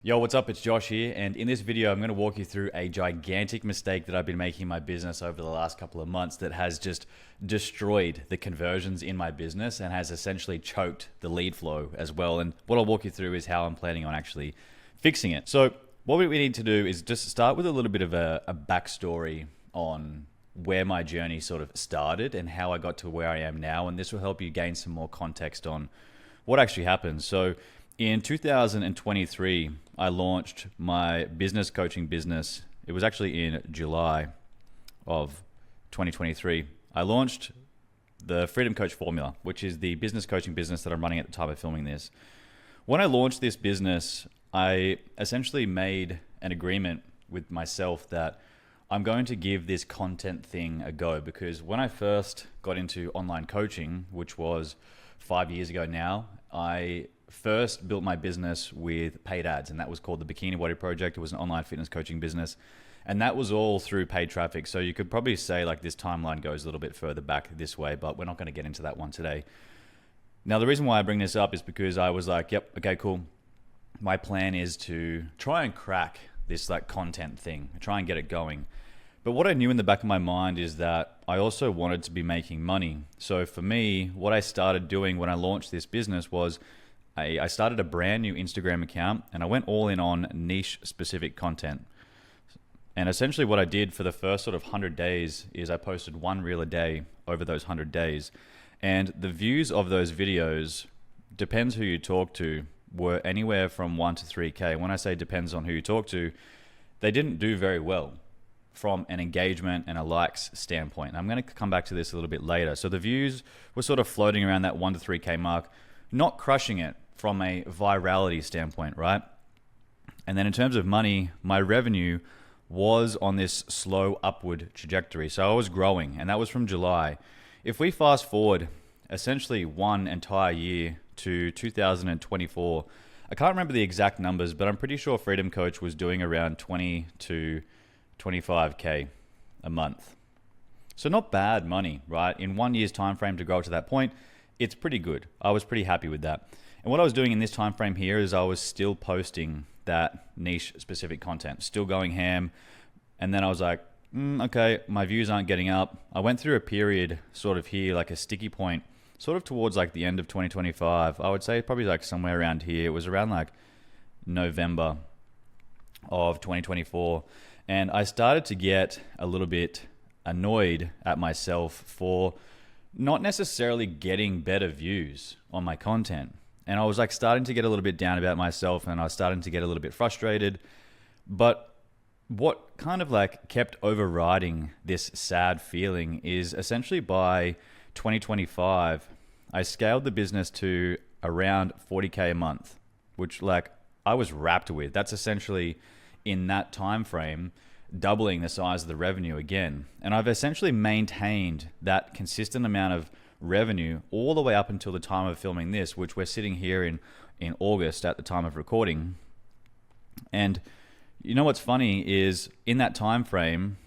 Yo, what's up? It's Josh here, and in this video, I'm going to walk you through a gigantic mistake that I've been making in my business over the last couple of months that has just destroyed the conversions in my business and has essentially choked the lead flow as well. And what I'll walk you through is how I'm planning on actually fixing it. So what we need to do is just start with a little bit of a backstory on where my journey sort of started and how I got to where I am now. And this will help you gain some more context on what actually happened. So in 2023, I launched my business coaching business. It was actually in July of 2023. I launched the Freedom Coach Formula, which is the business coaching business that I'm running at the time of filming this. When I launched this business, I essentially made an agreement with myself that I'm going to give this content thing a go, because when I first got into online coaching, which was 5 years ago now, I first built my business with paid ads, and that was called the Bikini Body Project. It was an online fitness coaching business, and that was all through paid traffic. So you could probably say like this timeline goes a little bit further back this way, but we're not going to get into that one today. Now, the reason why I bring this up is because I was like, yep, okay, cool. My plan is to try and crack this like content thing, try and get it going. But what I knew in the back of my mind is that I also wanted to be making money. So for me, what I started doing when I launched this business was I started a brand new Instagram account, and I went all in on niche specific content. And essentially what I did for the first sort of 100 days is I posted one reel a day over those 100 days. And the views of those videos, depends who you talk to, were anywhere from 1 to 3K. When I say depends on who you talk to, they didn't do very well from an engagement and a likes standpoint. And I'm going to come back to this a little bit later. So the views were sort of floating around that 1 to 3K mark, not crushing it from a virality standpoint, right? And then in terms of money, my revenue was on this slow upward trajectory. So I was growing, and that was from July. If we fast forward essentially one entire year to 2024, I can't remember the exact numbers, but I'm pretty sure Freedom Coach was doing around 20 to 25K a month. So not bad money, right? In 1 year's time frame to grow to that point, it's pretty good. I was pretty happy with that. And what I was doing in this time frame here is I was still posting that niche specific content, still going ham. And then I was like, okay, my views aren't getting up. I went through a period sort of here, like a sticky point, sort of towards like the end of 2025. I would say probably like somewhere around here. It was around like November of 2024. And I started to get a little bit annoyed at myself for not necessarily getting better views on my content. And I was like starting to get a little bit down about myself, and I was starting to get a little bit frustrated. But what kind of like kept overriding this sad feeling is essentially by 2025, I scaled the business to around 40K a month, which like I was wrapped with. That's essentially in that time frame, doubling the size of the revenue again. And I've essentially maintained that consistent amount of revenue all the way up until the time of filming this, which we're sitting here in August at the time of recording. And you know what's funny is in that time frame,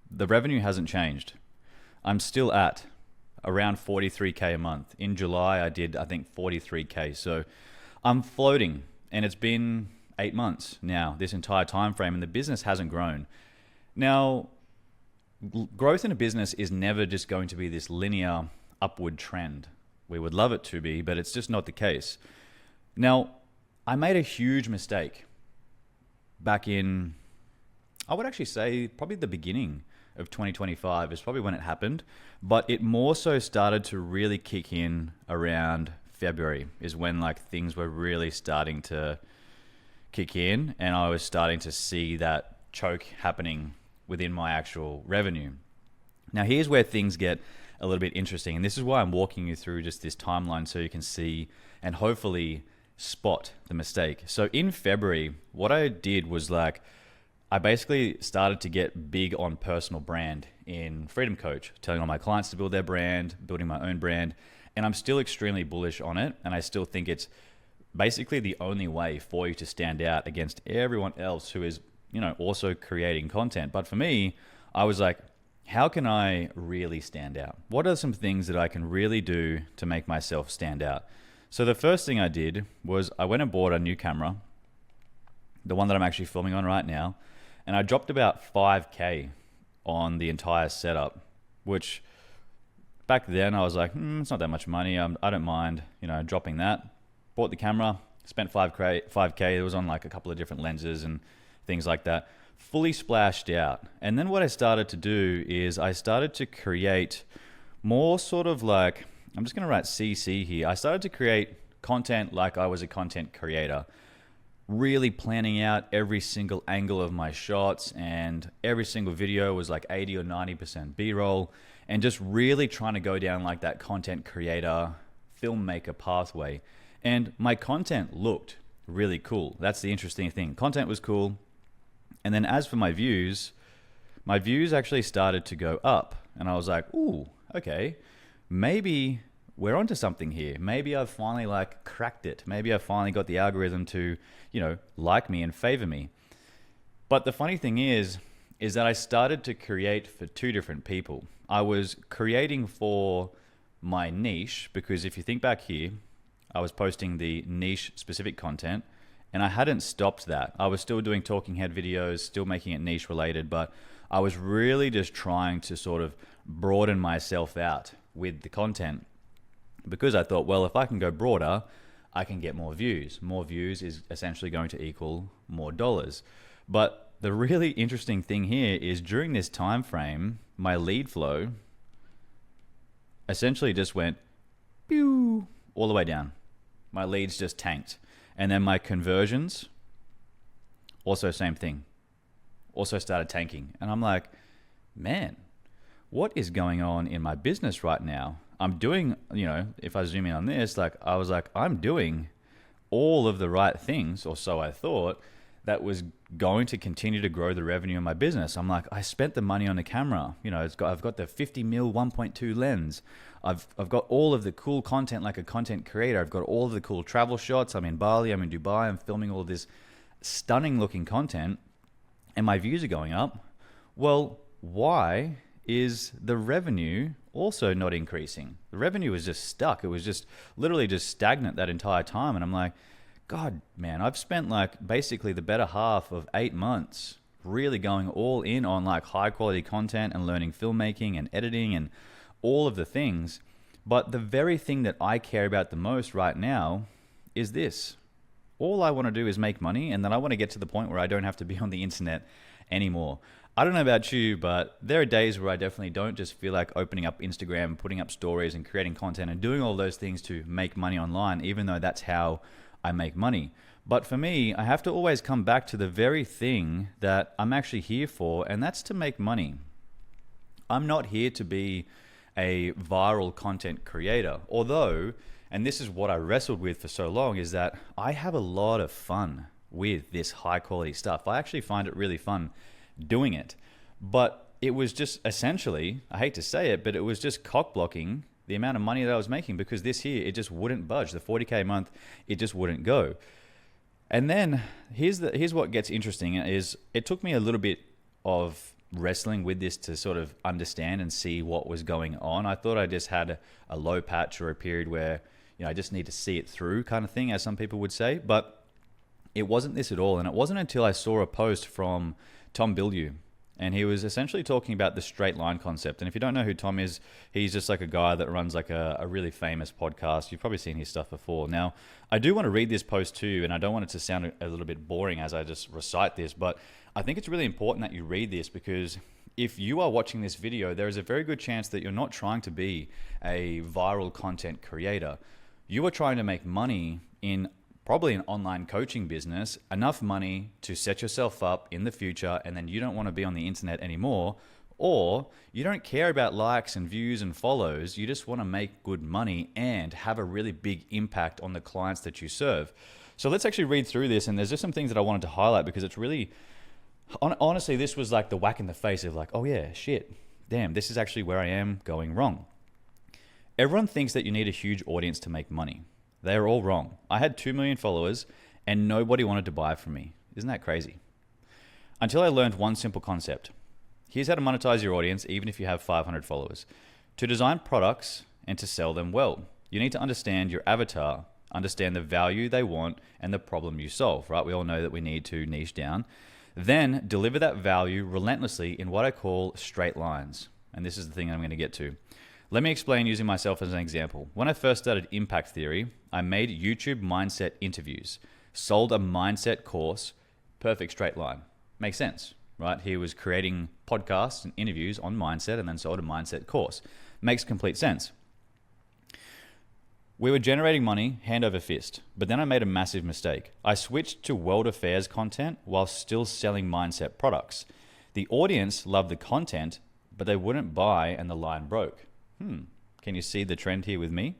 the revenue hasn't changed. I'm still at around 43K a month. In July, I did, I think, 43K. So I'm floating, and it's been 8 months now, this entire time frame, and the business hasn't grown. Now, growth in a business is never just going to be this linear upward trend. We would love it to be, but it's just not the case. Now, I made a huge mistake back in, I would actually say probably the beginning of 2025 is probably when it happened, but it more so started to really kick in around February is when like things were really starting to kick in, and I was starting to see that choke happening within my actual revenue. Now, here's where things get a little bit interesting, and this is why I'm walking you through just this timeline so you can see and hopefully spot the mistake. So in February, what I did was like, I basically started to get big on personal brand in Freedom Coach, telling all my clients to build their brand, building my own brand, and I'm still extremely bullish on it, and I still think it's basically the only way for you to stand out against everyone else who is, you know, also creating content. But for me, I was like, how can I really stand out? What are some things that I can really do to make myself stand out? So the first thing I did was I went and bought a new camera, the one that I'm actually filming on right now, and I dropped about 5K on the entire setup, which back then I was like, it's not that much money. I don't mind, dropping that. Bought the camera, spent 5K. It was on like a couple of different lenses and things like that. Fully splashed out. And then what I started to do is I started to create more sort of like, I'm just going to write CC here. I started to create content like I was a content creator, really planning out every single angle of my shots, and every single video was like 80 or 90% B-roll, and just really trying to go down like that content creator, filmmaker pathway. And my content looked really cool. That's the interesting thing. Content was cool. And then as for my views actually started to go up. And I was like, ooh, okay, maybe we're onto something here. Maybe I've finally like cracked it. Maybe I finally got the algorithm to, like me and favor me. But the funny thing is that I started to create for two different people. I was creating for my niche, because if you think back here, I was posting the niche specific content, and I hadn't stopped that. I was still doing talking head videos, still making it niche related, but I was really just trying to sort of broaden myself out with the content, because I thought, well, if I can go broader, I can get more views. More views is essentially going to equal more dollars. But the really interesting thing here is during this time frame, my lead flow essentially just went pew all the way down. My leads just tanked. And then my conversions, also same thing, also started tanking. And I'm like, man, what is going on in my business right now? I'm doing, if I zoom in on this, I was like, I'm doing all of the right things, or so I thought, that was going to continue to grow the revenue in my business. I'm like, I spent the money on the camera. I've got the 50mm 1.2 lens. I've got all of the cool content like a content creator. I've got all of the cool travel shots. I'm in Bali, I'm in Dubai, I'm filming all of this stunning looking content, and my views are going up. Well, why is the revenue also not increasing? The revenue was just stuck. It was just literally just stagnant that entire time. And I'm like, God, man, I've spent like basically the better half of 8 months really going all in on like high quality content and learning filmmaking and editing and all of the things. But the very thing that I care about the most right now is this. All I want to do is make money, and then I want to get to the point where I don't have to be on the internet anymore. I don't know about you, but there are days where I definitely don't just feel like opening up Instagram, putting up stories and creating content and doing all those things to make money online, even though that's how I make money. But for me, I have to always come back to the very thing that I'm actually here for, and that's to make money. I'm not here to be a viral content creator, although, and this is what I wrestled with for so long, is that I have a lot of fun with this high quality stuff. I actually find it really fun doing it. But it was just essentially, I hate to say it, but it was just cock blocking the amount of money that I was making, because this year it just wouldn't budge. The 40K a month, it just wouldn't go. And then here's what gets interesting is it took me a little bit of wrestling with this to sort of understand and see what was going on. I thought I just had a low patch or a period where, I just need to see it through kind of thing, as some people would say, but it wasn't this at all. And it wasn't until I saw a post from Tom Bilyeu, and he was essentially talking about the straight line concept. And if you don't know who Tom is, he's just like a guy that runs like a really famous podcast. You've probably seen his stuff before. Now, I do want to read this post too, and I don't want it to sound a little bit boring as I just recite this, but I think it's really important that you read this, because if you are watching this video, there is a very good chance that you're not trying to be a viral content creator. You are trying to make money in probably an online coaching business, enough money to set yourself up in the future, and then you don't want to be on the internet anymore, or you don't care about likes and views and follows, you just want to make good money and have a really big impact on the clients that you serve. So let's actually read through this, and there's just some things that I wanted to highlight, because it's really, honestly, this was like the whack in the face of like, oh yeah, shit, damn, this is actually where I am going wrong. Everyone thinks that you need a huge audience to make money. They are all wrong. I had 2 million followers and nobody wanted to buy from me. Isn't that crazy? Until I learned one simple concept. Here's how to monetize your audience even if you have 500 followers. To design products and to sell them well, you need to understand your avatar, understand the value they want and the problem you solve, right? We all know that we need to niche down. Then deliver that value relentlessly in what I call straight lines. And this is the thing I'm going to get to. Let me explain using myself as an example. When I first started Impact Theory, I made YouTube mindset interviews, sold a mindset course, perfect straight line. Makes sense, right? He was creating podcasts and interviews on mindset and then sold a mindset course. Makes complete sense. We were generating money hand over fist, but then I made a massive mistake. I switched to world affairs content while still selling mindset products. The audience loved the content, but they wouldn't buy and the line broke. Can you see the trend here with me?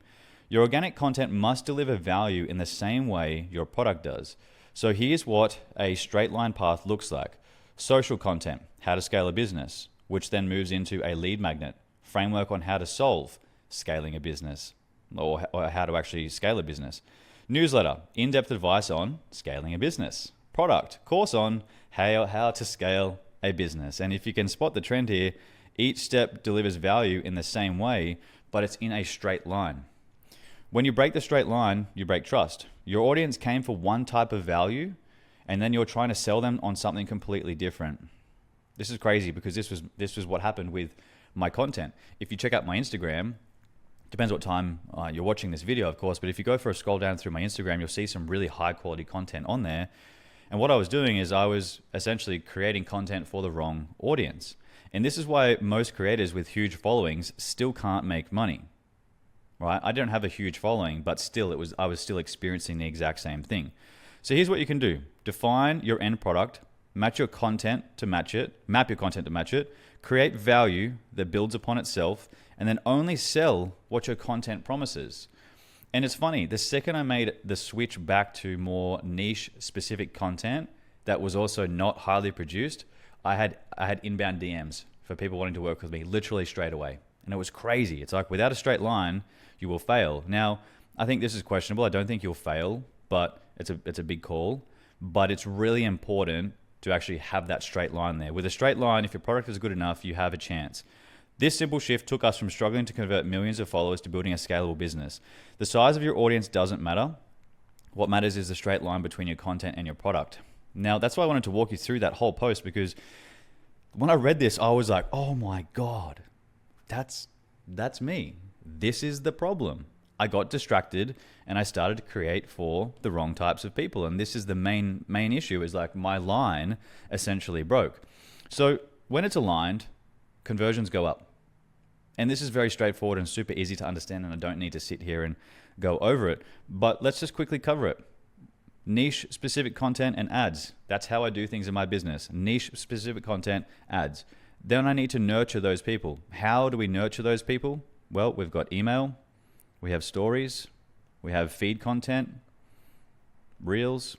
Your organic content must deliver value in the same way your product does. So here's what a straight line path looks like. Social content, how to scale a business, which then moves into a lead magnet, framework on how to solve scaling a business or how to actually scale a business. Newsletter, in-depth advice on scaling a business. Product, course on how to scale a business. And if you can spot the trend here, each step delivers value in the same way, but it's in a straight line. When you break the straight line, you break trust. Your audience came for one type of value, and then you're trying to sell them on something completely different. This is crazy because this was what happened with my content. If you check out my Instagram, depends what time you're watching this video, of course, but if you go for a scroll down through my Instagram, you'll see some really high quality content on there. And what I was doing is I was essentially creating content for the wrong audience. And this is why most creators with huge followings still can't make money, right? I don't have a huge following, but still I was still experiencing the exact same thing. So here's what you can do. Define your end product, match your content to match it, map your content to match it, create value that builds upon itself, and then only sell what your content promises. And it's funny, the second I made the switch back to more niche specific content that was also not highly produced, I had inbound DMs for people wanting to work with me literally straight away. And it was crazy. It's like without a straight line, you will fail. Now, I think this is questionable. I don't think you'll fail, but it's a big call. But it's really important to actually have that straight line there. With a straight line, if your product is good enough, you have a chance. This simple shift took us from struggling to convert millions of followers to building a scalable business. The size of your audience doesn't matter. What matters is the straight line between your content and your product. Now, that's why I wanted to walk you through that whole post, because when I read this, I was like, oh my God, that's me. This is the problem. I got distracted and I started to create for the wrong types of people. And this is the main issue, is like my line essentially broke. So when it's aligned, conversions go up. And this is very straightforward and super easy to understand, and I don't need to sit here and go over it. But let's just quickly cover it. Niche specific content and ads. That's how I do things in my business. Niche specific content, ads. Then I need to nurture those people. How do we nurture those people? Well, we've got email, we have stories, we have feed content, reels,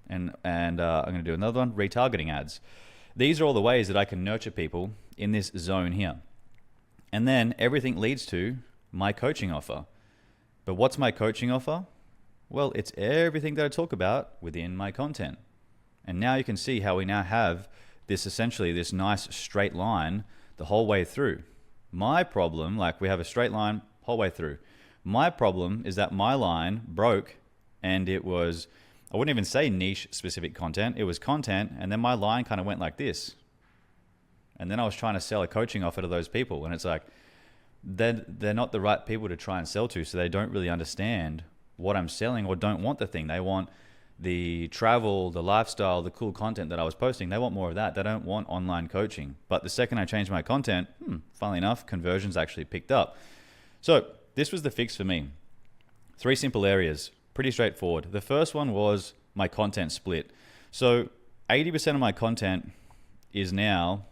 and I'm going to do another one, retargeting ads. These are all the ways that I can nurture people in this zone here. And then everything leads to my coaching offer. But what's my coaching offer? Well, it's everything that I talk about within my content. And now you can see how we now have this essentially this nice straight line the whole way through. My problem, like we have a straight line whole way through. My problem is that my line broke, and it was, I wouldn't even say niche specific content. It was content, and then my line kind of went like this. And then I was trying to sell a coaching offer to those people, and it's like, they're not the right people to try and sell to, so they don't really understand what I'm selling or don't want the thing. They want the travel, the lifestyle, the cool content that I was posting. They want more of that. They don't want online coaching. But the second I changed my content, funnily enough, conversions actually picked up. So this was the fix for me. 3 simple areas, pretty straightforward. The first one was my content split. So 80% of my content is now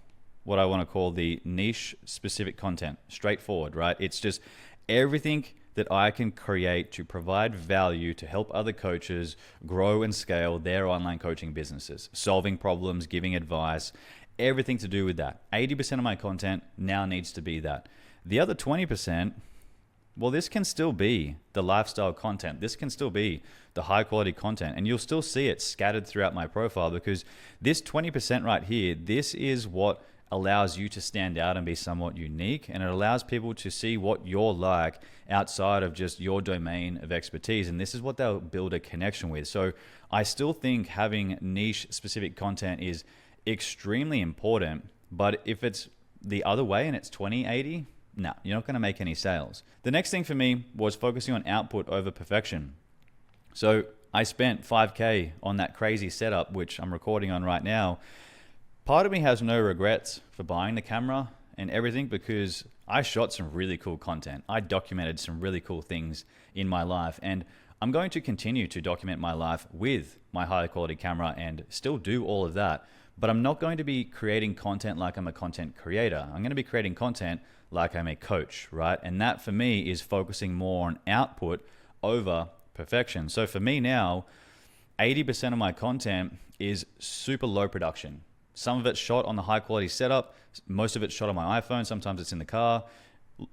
what I want to call the niche specific content. Straightforward, right? It's just everything that I can create to provide value to help other coaches grow and scale their online coaching businesses, solving problems, giving advice, everything to do with that. 80% of my content now needs to be that. The other 20%, well, this can still be the lifestyle content. This can still be the high quality content, and you'll still see it scattered throughout my profile, because this 20% right here, this is what allows you to stand out and be somewhat unique, and it allows people to see what you're like outside of just your domain of expertise, and this is what they'll build a connection with. So I still think having niche specific content is extremely important, but if it's the other way and it's 20/80, no, you're not going to make any sales. The next thing for me was focusing on output over perfection. So I spent 5K on that crazy setup, which I'm recording on right now. Part of me has no regrets for buying the camera and everything, because I shot some really cool content. I documented some really cool things in my life, and I'm going to continue to document my life with my high quality camera and still do all of that. But I'm not going to be creating content like I'm a content creator. I'm going to be creating content like I'm a coach, right? And that for me is focusing more on output over perfection. So for me now, 80% of my content is super low production. Some of it's shot on the high quality setup. Most of it's shot on my iPhone. Sometimes it's in the car.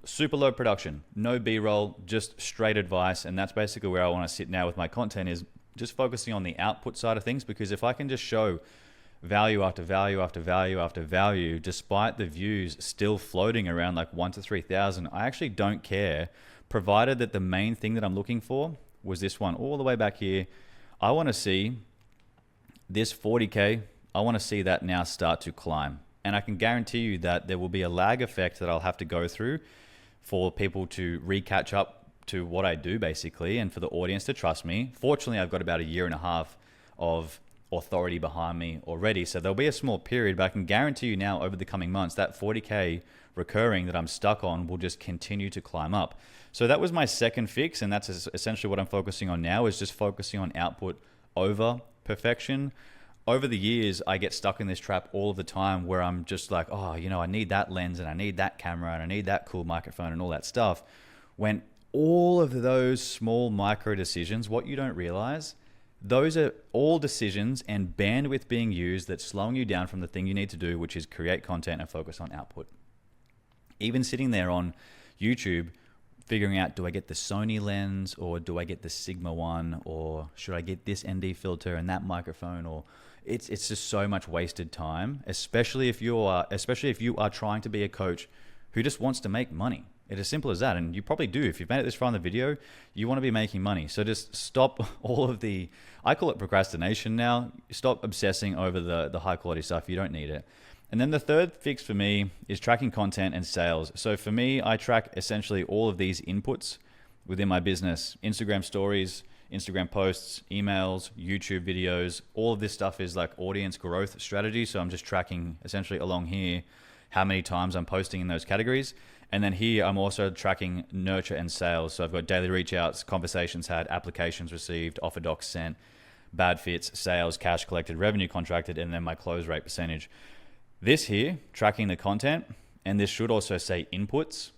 Super low production, no B-roll, just straight advice. And that's basically where I want to sit now with my content, is just focusing on the output side of things. Because if I can just show value after value after value after value, despite the views still floating around like 1,000 to 3,000, I actually don't care, provided that the main thing that I'm looking for was this one all the way back here. I want to see this 40K. I want to see that now start to climb. And I can guarantee you that there will be a lag effect that I'll have to go through for people to re-catch up to what I do, basically, and for the audience to trust me. Fortunately, I've got about 1.5 years of authority behind me already. So there'll be a small period, but I can guarantee you now over the coming months, that 40K recurring that I'm stuck on will just continue to climb up. So that was my second fix. And that's essentially what I'm focusing on now, is just focusing on output over perfection. Over the years, I get stuck in this trap all of the time where I'm just like, oh, you know, I need that lens and I need that camera and I need that cool microphone and all that stuff. When all of those small micro decisions, what you don't realize, those are all decisions and bandwidth being used that's slowing you down from the thing you need to do, which is create content and focus on output. Even sitting there on YouTube, figuring out, do I get the Sony lens or do I get the Sigma one, or should I get this ND filter and that microphone? Or it's just so much wasted time, especially if you are trying to be a coach who just wants to make money. It's as simple as that. And you probably do. If you've made it this far in the video, you want to be making money. So just stop all of the, I call it procrastination now. Stop obsessing over the high quality stuff. You don't need it. And then the third fix for me is tracking content and sales. So for me, I track essentially all of these inputs within my business: Instagram stories, Instagram posts, emails, YouTube videos. All of this stuff is like audience growth strategy. So I'm just tracking essentially along here how many times I'm posting in those categories. And then here I'm also tracking nurture and sales. So I've got daily reach outs, conversations had, applications received, offer docs sent, bad fits, sales, cash collected, revenue contracted, and then my close rate percentage. This here, tracking the content, and this should also say inputs,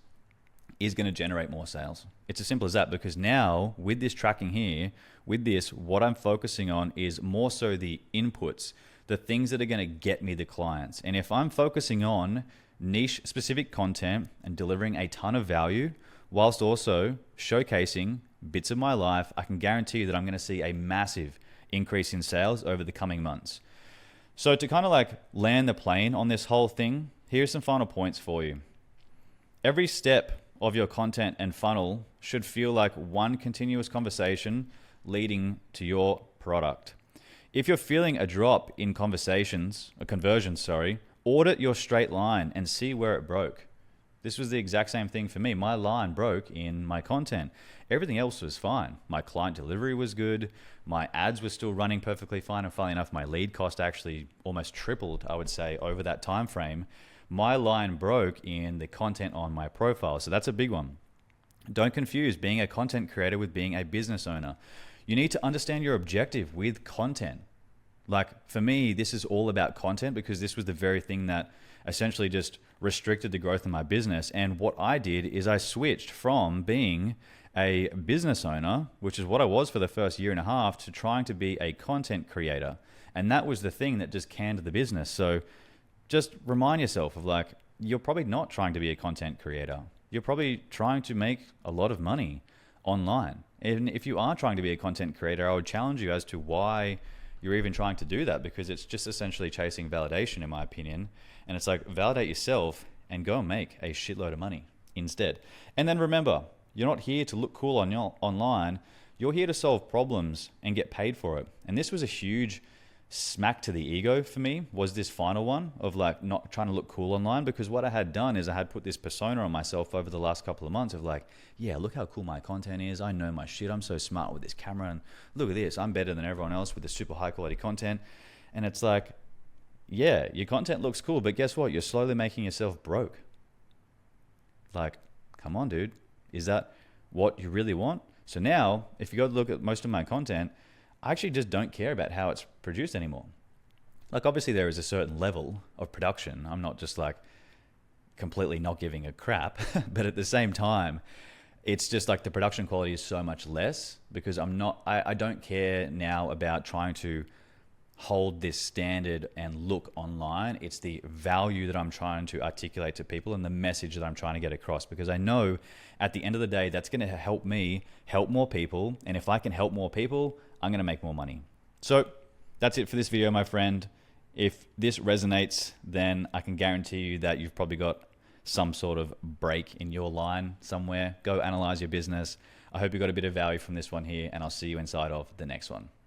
is going to generate more sales. It's as simple as that, because now with this tracking here, with this, what I'm focusing on is more so the inputs, the things that are going to get me the clients. And if I'm focusing on niche specific content and delivering a ton of value, whilst also showcasing bits of my life, I can guarantee you that I'm going to see a massive increase in sales over the coming months. So to kind of like land the plane on this whole thing, here's some final points for you. Every step of your content and funnel should feel like one continuous conversation leading to your product. If you're feeling a drop in conversions, audit your straight line and see where it broke. This was the exact same thing for me. My line broke in my content. Everything else was fine. My client delivery was good. My ads were still running perfectly fine. And funnily enough, my lead cost actually almost tripled, I would say, over that time frame. My line broke in the content on my profile. So that's a big one. Don't confuse being a content creator with being a business owner. You need to understand your objective with content. Like for me, this is all about content, because this was the very thing that essentially just restricted the growth of my business. And what I did is I switched from being a business owner, which is what I was for the first 1.5 years, to trying to be a content creator. And that was the thing that just canned the business. So just remind yourself of like, you're probably not trying to be a content creator. You're probably trying to make a lot of money online. And if you are trying to be a content creator, I would challenge you as to why you're even trying to do that, because it's just essentially chasing validation, in my opinion. And it's like, validate yourself and go and make a shitload of money instead. And then remember, you're not here to look cool online. You're here to solve problems and get paid for it. And this was a huge smack to the ego for me, was this final one of like not trying to look cool online, because what I had done is I had put this persona on myself over the last couple of months of like, yeah, look how cool my content is. I know my shit. I'm so smart with this camera, and look at this. I'm better than everyone else with this super high quality content. And it's like, yeah, your content looks cool, but guess what? You're slowly making yourself broke. Like, come on, dude. Is that what you really want? So now, if you go look at most of my content, I actually just don't care about how it's produced anymore. Like, obviously there is a certain level of production. I'm not just like completely not giving a crap, but at the same time, it's just like the production quality is so much less, because I don't care now about trying to hold this standard and look online. It's the value that I'm trying to articulate to people and the message that I'm trying to get across, because I know at the end of the day, that's going to help me help more people. And if I can help more people, I'm going to make more money. So that's it for this video, my friend. If this resonates, then I can guarantee you that you've probably got some sort of break in your line somewhere. Go analyze your business. I hope you got a bit of value from this one here, and I'll see you inside of the next one.